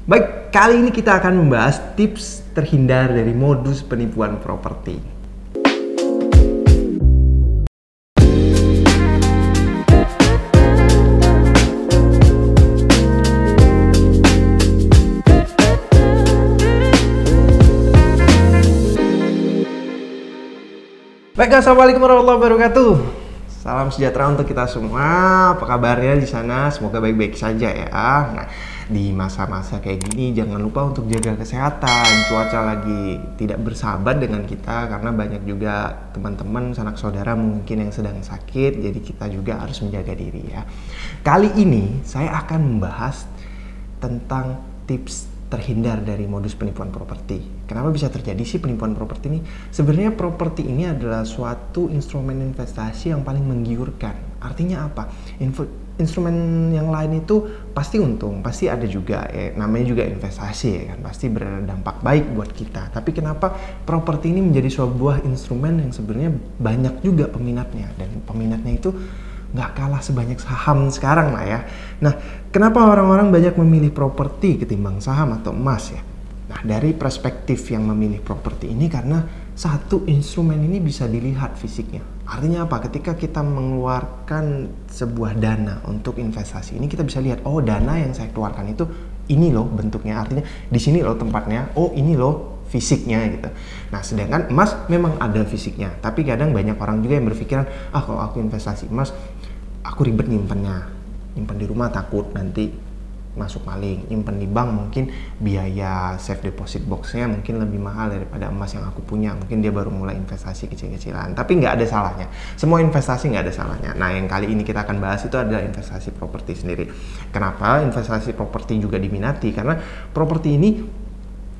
Baik, kali ini kita akan membahas tips terhindar dari modus penipuan properti. Baik, assalamualaikum warahmatullahi wabarakatuh. Salam sejahtera untuk kita semua. Apa kabarnya di sana? Semoga baik-baik saja ya. Nah, di masa-masa kayak gini jangan lupa untuk jaga kesehatan. Cuaca lagi tidak bersahabat dengan kita karena banyak juga teman-teman, sanak saudara mungkin yang sedang sakit. Jadi kita juga harus menjaga diri ya. Kali ini saya akan membahas tentang tips terhindar dari modus penipuan properti. Kenapa bisa terjadi sih penipuan properti ini? Sebenarnya properti ini adalah suatu instrumen investasi yang paling menggiurkan. Artinya apa? Instrumen yang lain itu pasti untung, pasti ada juga ya, namanya juga investasi ya kan, pasti berdampak baik buat kita. Tapi kenapa properti ini menjadi sebuah instrumen yang sebenarnya banyak juga peminatnya, dan peminatnya itu nggak kalah sebanyak saham sekarang lah ya. Nah, kenapa orang-orang banyak memilih properti ketimbang saham atau emas ya? Nah, dari perspektif yang memilih properti ini karena satu, instrumen ini bisa dilihat fisiknya. Artinya apa? Ketika kita mengeluarkan sebuah dana untuk investasi ini, kita bisa lihat, oh dana yang saya keluarkan itu ini loh bentuknya. Artinya di sini loh tempatnya, oh ini loh fisiknya gitu. Nah, sedangkan emas memang ada fisiknya, tapi kadang banyak orang juga yang berpikiran, kalau aku investasi emas, aku ribet nyimpennya, nyimpen di rumah takut nanti masuk maling, nyimpen di bank mungkin biaya safe deposit boxnya mungkin lebih mahal daripada emas yang aku punya. Mungkin dia baru mulai investasi kecil-kecilan, tapi nggak ada salahnya. Semua investasi nggak ada salahnya. Nah, yang kali ini kita akan bahas itu adalah investasi properti sendiri. Kenapa investasi properti juga diminati? Karena properti ini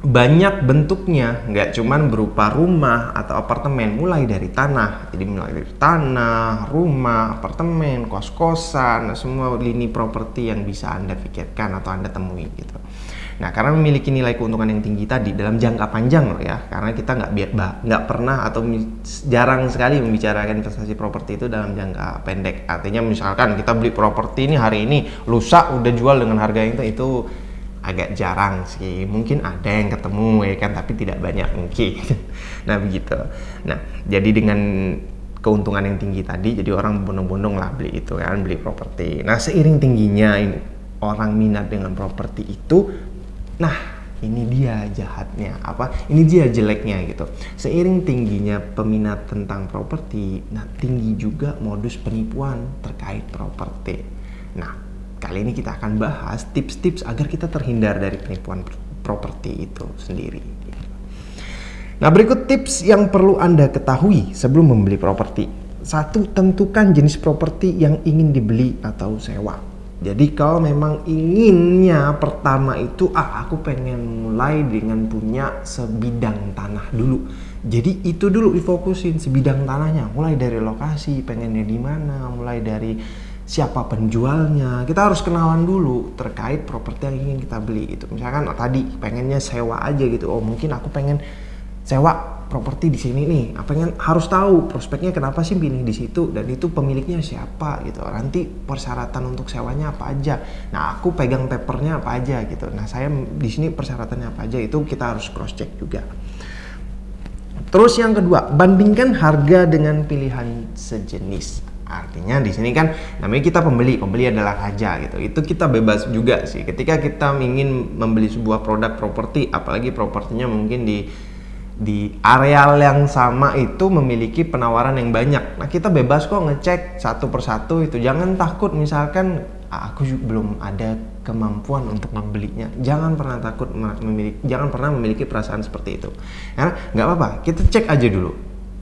banyak bentuknya, nggak cuman berupa rumah atau apartemen, mulai dari tanah. Jadi mulai dari tanah, rumah, apartemen, kos-kosan, semua lini properti yang bisa Anda pikirkan atau Anda temui gitu. Nah, karena memiliki nilai keuntungan yang tinggi tadi dalam jangka panjang loh ya, karena kita nggak pernah atau jarang sekali membicarakan investasi properti itu dalam jangka pendek. Artinya misalkan kita beli properti ini hari ini, lusa udah jual dengan harga itu agak jarang sih, mungkin ada yang ketemu ya kan, tapi tidak banyak mungkin. Nah begitu. Nah, jadi dengan keuntungan yang tinggi tadi, jadi orang bondong-bondong lah beli itu kan, beli properti. Nah, seiring tingginya orang minat dengan properti itu, nah ini dia jahatnya, ini dia jeleknya gitu. Seiring tingginya peminat tentang properti, nah tinggi juga modus penipuan terkait properti. Nah, kali ini kita akan bahas tips-tips agar kita terhindar dari penipuan properti itu sendiri. Nah, berikut tips yang perlu Anda ketahui sebelum membeli properti. 1. Tentukan jenis properti yang ingin dibeli atau sewa. Jadi kalau memang inginnya pertama itu, aku pengen mulai dengan punya sebidang tanah dulu. Jadi itu dulu difokusin, sebidang tanahnya. Mulai dari lokasi, pengennya di mana, mulai dari siapa penjualnya. Kita harus kenalan dulu terkait properti yang ingin kita beli itu. Misalkan tadi pengennya sewa aja gitu. Oh, mungkin aku pengen sewa properti di sini nih. Pengen harus tahu prospeknya kenapa sih pilih di situ, dan itu pemiliknya siapa gitu. Nanti persyaratan untuk sewanya apa aja. Nah, aku pegang papernya apa aja gitu. Nah, saya di sini persyaratannya apa aja, itu kita harus cross check juga. Terus yang kedua, bandingkan harga dengan pilihan sejenis. Artinya di sini kan namanya kita pembeli adalah raja gitu. Itu kita bebas juga sih. Ketika kita ingin membeli sebuah produk properti, apalagi propertinya mungkin di areal yang sama itu memiliki penawaran yang banyak. Nah, kita bebas kok ngecek satu persatu itu. Jangan takut misalkan aku belum ada kemampuan untuk membelinya. Jangan pernah memiliki perasaan seperti itu. Karena nggak apa-apa, kita cek aja dulu.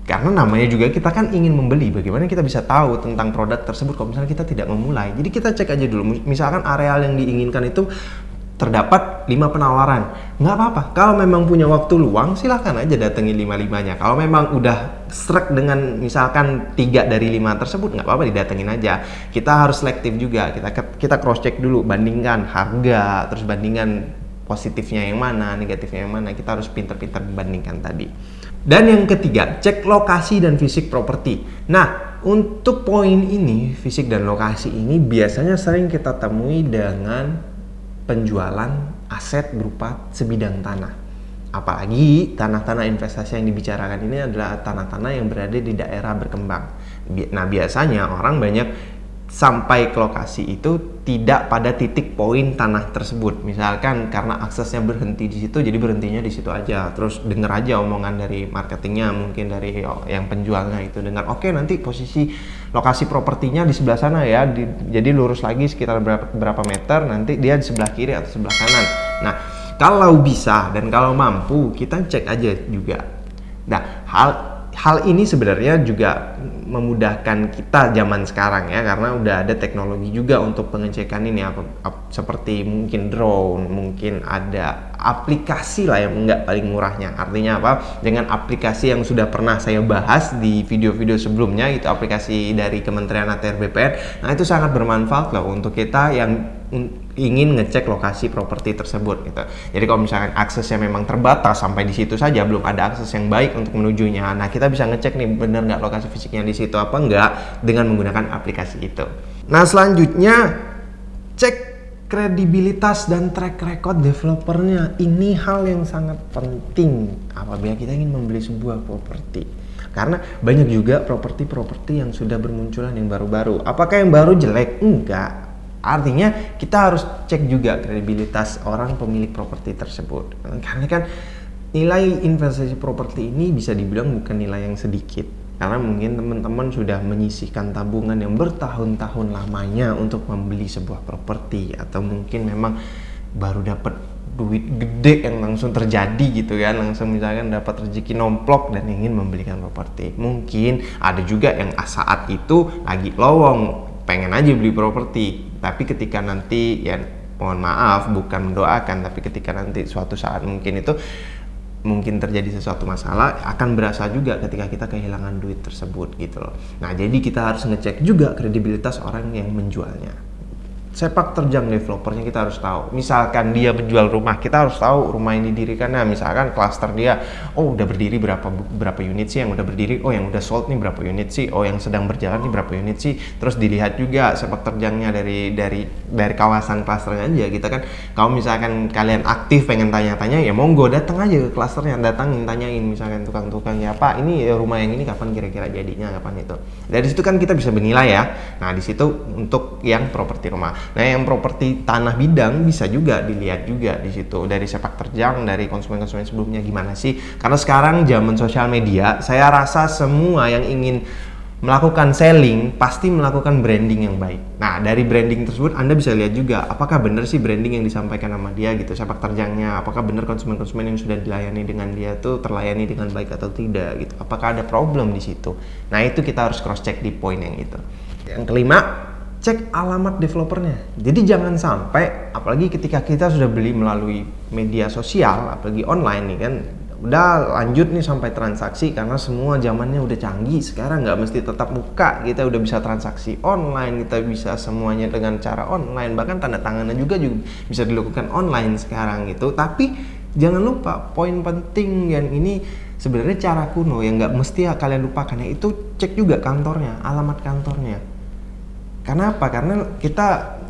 Karena namanya juga kita kan ingin membeli, bagaimana kita bisa tahu tentang produk tersebut kalau misalnya kita tidak memulai. Jadi kita cek aja dulu, misalkan areal yang diinginkan itu terdapat 5 penawaran. Nggak apa-apa, kalau memang punya waktu luang silahkan aja datengin 5-5-nya. Kalau memang udah srek dengan misalkan 3 dari 5 tersebut, nggak apa-apa didatengin aja. Kita harus selektif juga, kita cross check dulu, bandingkan harga, terus bandingkan positifnya yang mana, negatifnya yang mana. Kita harus pintar-pintar membandingkan tadi. Dan yang ketiga, cek lokasi dan fisik properti. Nah, untuk poin ini, fisik dan lokasi ini biasanya sering kita temui dengan penjualan aset berupa sebidang tanah. Apalagi tanah-tanah investasi yang dibicarakan ini adalah tanah-tanah yang berada di daerah berkembang. Nah, biasanya orang banyak sampai ke lokasi itu tidak pada titik poin tanah tersebut. Misalkan karena aksesnya berhenti di situ, jadi berhentinya di situ aja. Terus denger aja omongan dari marketingnya, mungkin dari yang penjualnya itu, dengar oke, nanti posisi lokasi propertinya di sebelah sana ya, jadi lurus lagi sekitar berapa meter, nanti dia di sebelah kiri atau sebelah kanan. Nah, kalau bisa dan kalau mampu, kita cek aja juga. Nah, hal ini sebenarnya juga memudahkan kita zaman sekarang ya, karena udah ada teknologi juga untuk pengecekan ini, seperti mungkin drone, mungkin ada aplikasi lah yang nggak paling murahnya. Artinya apa? Dengan aplikasi yang sudah pernah saya bahas di video-video sebelumnya, itu aplikasi dari Kementerian ATR BPN. Nah, itu sangat bermanfaat loh untuk kita yang ingin ngecek lokasi properti tersebut gitu. Jadi kalau misalkan aksesnya memang terbatas sampai di situ saja, belum ada akses yang baik untuk menujunya, nah kita bisa ngecek nih bener nggak lokasi fisiknya di situ apa enggak dengan menggunakan aplikasi itu. Nah, selanjutnya cek kredibilitas dan track record developernya. Ini hal yang sangat penting apabila kita ingin membeli sebuah properti. Karena banyak juga properti yang sudah bermunculan yang baru-baru. Apakah yang baru jelek? Enggak. Artinya kita harus cek juga kredibilitas orang pemilik properti tersebut. Karena kan nilai investasi properti ini bisa dibilang bukan nilai yang sedikit. Karena mungkin teman-teman sudah menyisihkan tabungan yang bertahun-tahun lamanya untuk membeli sebuah properti, atau mungkin memang baru dapat duit gede yang langsung terjadi gitu kan, langsung misalkan dapat rezeki nomplok dan ingin membelikan properti. Mungkin ada juga yang saat itu lagi lowong, pengen aja beli properti, tapi ketika nanti, ya mohon maaf bukan mendoakan, tapi ketika nanti suatu saat mungkin terjadi sesuatu masalah, akan berasa juga ketika kita kehilangan duit tersebut gitu loh. Nah, jadi kita harus ngecek juga kredibilitas orang yang menjualnya. Sepak terjang developernya kita harus tahu. Misalkan dia menjual rumah, kita harus tahu rumah yang didirikan. Nah, misalkan klaster dia, oh udah berdiri berapa unit sih yang udah berdiri, oh yang udah sold nih berapa unit sih, oh yang sedang berjalan nih berapa unit sih. Terus dilihat juga sepak terjangnya dari kawasan klasternya aja. Kita kan, kalau misalkan kalian aktif pengen tanya-tanya, ya monggo datang aja ke klasternya, datangin tanyain misalkan tukang-tukangnya, Pak ini rumah yang ini kapan kira-kira jadinya, kapan itu. Dari situ kan kita bisa menilai ya. Nah, di situ untuk yang properti rumah. Nah, yang properti tanah bidang bisa juga dilihat juga di situ dari sepak terjang dari konsumen-konsumen sebelumnya gimana sih. Karena sekarang zaman sosial media, saya rasa semua yang ingin melakukan selling pasti melakukan branding yang baik. Nah, dari branding tersebut Anda bisa lihat juga apakah benar sih branding yang disampaikan sama dia gitu, sepak terjangnya, apakah benar konsumen-konsumen yang sudah dilayani dengan dia tuh terlayani dengan baik atau tidak gitu. Apakah ada problem di situ. Nah, itu kita harus cross check di poin yang itu. Yang kelima, cek alamat developernya. Jadi jangan sampai, apalagi ketika kita sudah beli melalui media sosial, apalagi online nih kan, udah lanjut nih sampai transaksi, karena semua zamannya udah canggih sekarang, nggak mesti tetap muka, kita udah bisa transaksi online, kita bisa semuanya dengan cara online, bahkan tanda tangannya juga bisa dilakukan online sekarang gitu. Tapi jangan lupa poin penting yang ini sebenarnya cara kuno yang nggak mesti kalian lupakan, yaitu cek juga kantornya, alamat kantornya. Karena apa? Karena kita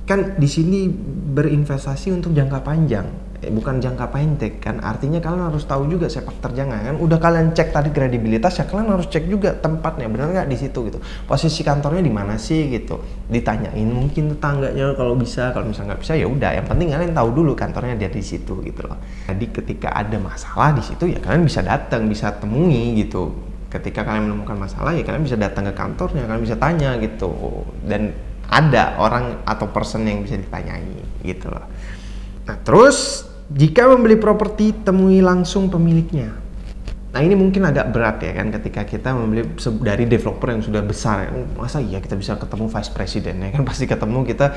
kan di sini berinvestasi untuk jangka panjang, bukan jangka pendek kan. Artinya kalian harus tahu juga sepak terjangnya kan. Udah kalian cek tadi kredibilitas, ya kalian harus cek juga tempatnya benar nggak di situ gitu. Posisi kantornya di mana sih gitu. Ditanyain mungkin tetangganya kalau bisa, kalau misalnya nggak bisa ya udah. Yang penting kalian tahu dulu kantornya dia di situ gitu loh. Jadi ketika ada masalah di situ ya kalian bisa datang, bisa temui gitu. Ketika kalian menemukan masalah ya kalian bisa datang ke kantornya, kalian bisa tanya gitu, dan ada orang atau person yang bisa ditanyai gitu loh. Nah, terus jika membeli properti temui langsung pemiliknya. Nah, ini mungkin agak berat ya kan ketika kita membeli dari developer yang sudah besar. Masa iya kita bisa ketemu vice president ya kan, pasti ketemu kita.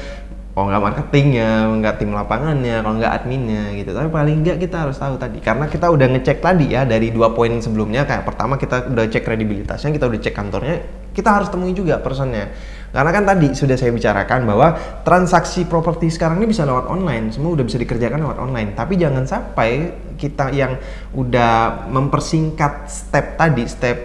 Oh, nggak marketingnya, nggak tim lapangannya, kalau nggak adminnya gitu. Tapi paling nggak kita harus tahu tadi, karena kita udah ngecek tadi ya dari 2 poin sebelumnya. Kayak pertama kita udah cek kredibilitasnya, kita udah cek kantornya, kita harus temui juga personnya. Karena kan tadi sudah saya bicarakan bahwa transaksi properti sekarang ini bisa lewat online, semua udah bisa dikerjakan lewat online. Tapi jangan sampai kita yang udah mempersingkat step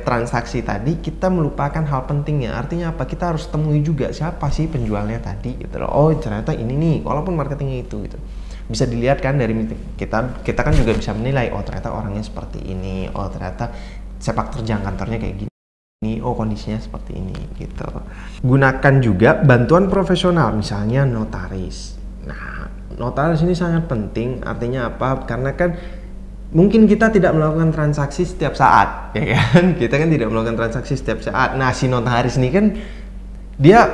transaksi tadi, kita melupakan hal pentingnya. Artinya apa? Kita harus temui juga siapa sih penjualnya tadi gitu loh. Oh, ternyata ini nih, walaupun marketingnya itu gitu. bisa dilihat kan dari kita kan juga bisa menilai, oh ternyata orangnya seperti ini, oh ternyata sepak terjang kantornya kayak gini, oh kondisinya seperti ini gitu. Gunakan juga bantuan profesional, misalnya notaris. Nah, notaris ini sangat penting, artinya apa? Karena kan mungkin kita tidak melakukan transaksi setiap saat, ya kan? Kita kan tidak melakukan transaksi setiap saat. Nah, si notaris ini kan dia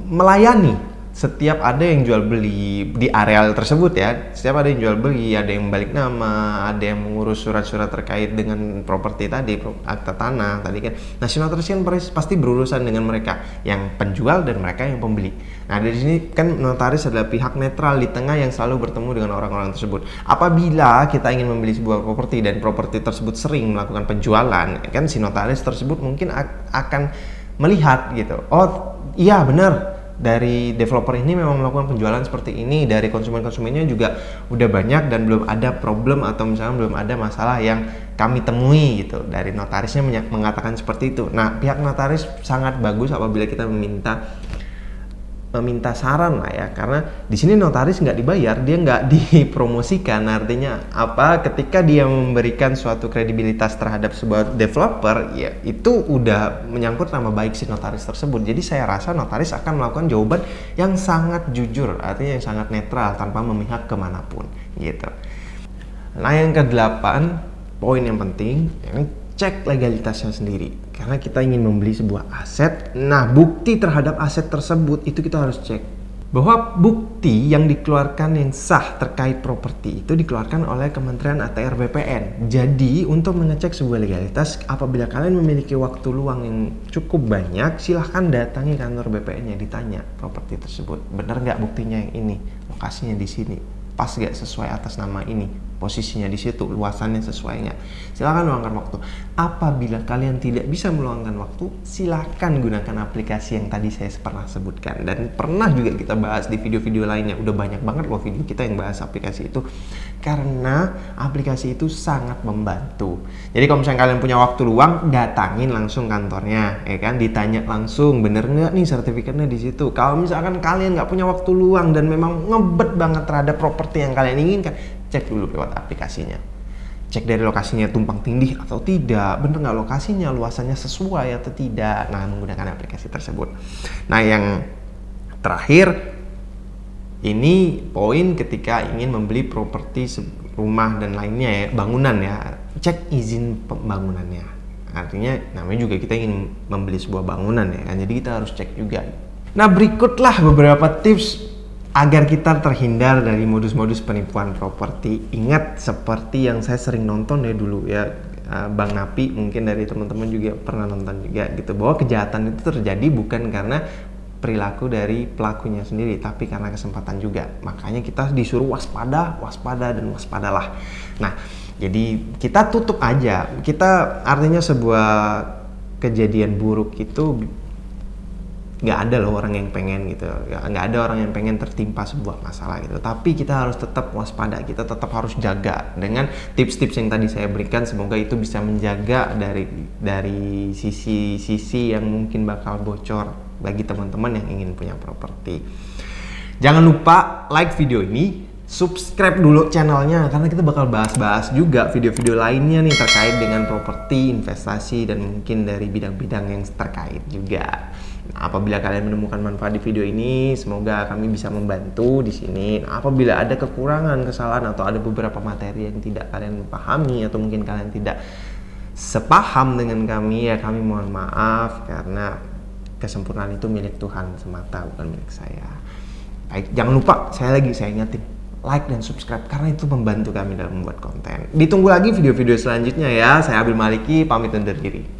melayani setiap ada yang jual beli di areal tersebut ya. Setiap ada yang jual beli, ada yang balik nama, ada yang mengurus surat-surat terkait dengan properti tadi, akta tanah tadi kan. Nah, si notaris kan pasti berurusan dengan mereka yang penjual dan mereka yang pembeli. Nah, dari sini kan notaris adalah pihak netral di tengah yang selalu bertemu dengan orang-orang tersebut. Apabila kita ingin membeli sebuah properti dan properti tersebut sering melakukan penjualan, kan si notaris tersebut mungkin akan melihat gitu. Oh, iya benar. Dari developer ini memang melakukan penjualan seperti ini, dari konsumennya juga udah banyak dan belum ada problem atau misalnya belum ada masalah yang kami temui gitu. Dari notarisnya mengatakan seperti itu. Nah, pihak notaris sangat bagus apabila kita meminta saran lah ya, karena di sini notaris nggak dibayar, dia nggak dipromosikan. Artinya apa? Ketika dia memberikan suatu kredibilitas terhadap sebuah developer, ya itu udah menyangkut nama baik si notaris tersebut. Jadi saya rasa notaris akan melakukan jawaban yang sangat jujur, artinya yang sangat netral tanpa memihak kemanapun gitu. Nah, yang ke-8, poin yang penting, yang cek legalitasnya sendiri. Karena kita ingin membeli sebuah aset, nah bukti terhadap aset tersebut itu kita harus cek. Bahwa bukti yang dikeluarkan yang sah terkait properti itu dikeluarkan oleh Kementerian ATR BPN. Jadi untuk mengecek sebuah legalitas, apabila kalian memiliki waktu luang yang cukup banyak, silahkan datangi kantor BPN yang ditanya properti tersebut. Benar nggak buktinya yang ini, lokasinya di sini, pas nggak sesuai atas nama ini, posisinya di situ, luasannya sesuai nggak. Silakan luangkan waktu. Apabila kalian tidak bisa meluangkan waktu, silakan gunakan aplikasi yang tadi saya pernah sebutkan dan pernah juga kita bahas di video-video lainnya. Udah banyak banget loh video kita yang bahas aplikasi itu, karena aplikasi itu sangat membantu. Jadi kalau misalnya kalian punya waktu luang, datangin langsung kantornya, ya kan, ditanya langsung bener nggak nih sertifikatnya di situ. Kalau misalkan kalian nggak punya waktu luang dan memang ngebet banget terhadap properti yang kalian inginkan, cek dulu lewat aplikasinya. Cek dari lokasinya tumpang tindih atau tidak, bener nggak lokasinya, luasannya sesuai atau tidak. Nah, menggunakan aplikasi tersebut. Nah, yang terakhir, ini poin ketika ingin membeli properti rumah dan lainnya ya, bangunan ya, cek izin pembangunannya. Artinya namanya juga kita ingin membeli sebuah bangunan ya kan, jadi kita harus cek juga. Nah, berikutlah beberapa tips agar kita terhindar dari modus-modus penipuan properti. Ingat, seperti yang saya sering nonton ya dulu ya, Bang Napi, mungkin dari teman-teman juga pernah nonton juga gitu, bahwa kejahatan itu terjadi bukan karena perilaku dari pelakunya sendiri, tapi karena kesempatan juga. Makanya kita disuruh waspada, dan waspadalah. Nah, jadi kita tutup aja. Kita artinya sebuah kejadian buruk itu nggak ada loh orang yang pengen gitu, nggak ada orang yang pengen tertimpa sebuah masalah gitu, tapi kita harus tetap waspada, kita tetap harus jaga dengan tips-tips yang tadi saya berikan. Semoga itu bisa menjaga dari sisi yang mungkin bakal bocor bagi teman-teman yang ingin punya properti. Jangan lupa like video ini, subscribe dulu channelnya, karena kita bakal bahas-bahas juga video-video lainnya nih terkait dengan properti, investasi, dan mungkin dari bidang-bidang yang terkait juga. Nah, apabila kalian menemukan manfaat di video ini, semoga kami bisa membantu di sini. Nah, apabila ada kekurangan, kesalahan, atau ada beberapa materi yang tidak kalian pahami atau mungkin kalian tidak sepaham dengan kami, ya kami mohon maaf, karena kesempurnaan itu milik Tuhan semata, bukan milik saya. Baik, jangan lupa, saya ingatin, like dan subscribe karena itu membantu kami dalam membuat konten. Ditunggu lagi video-video selanjutnya ya. Saya Abil Maliki, pamit undur diri.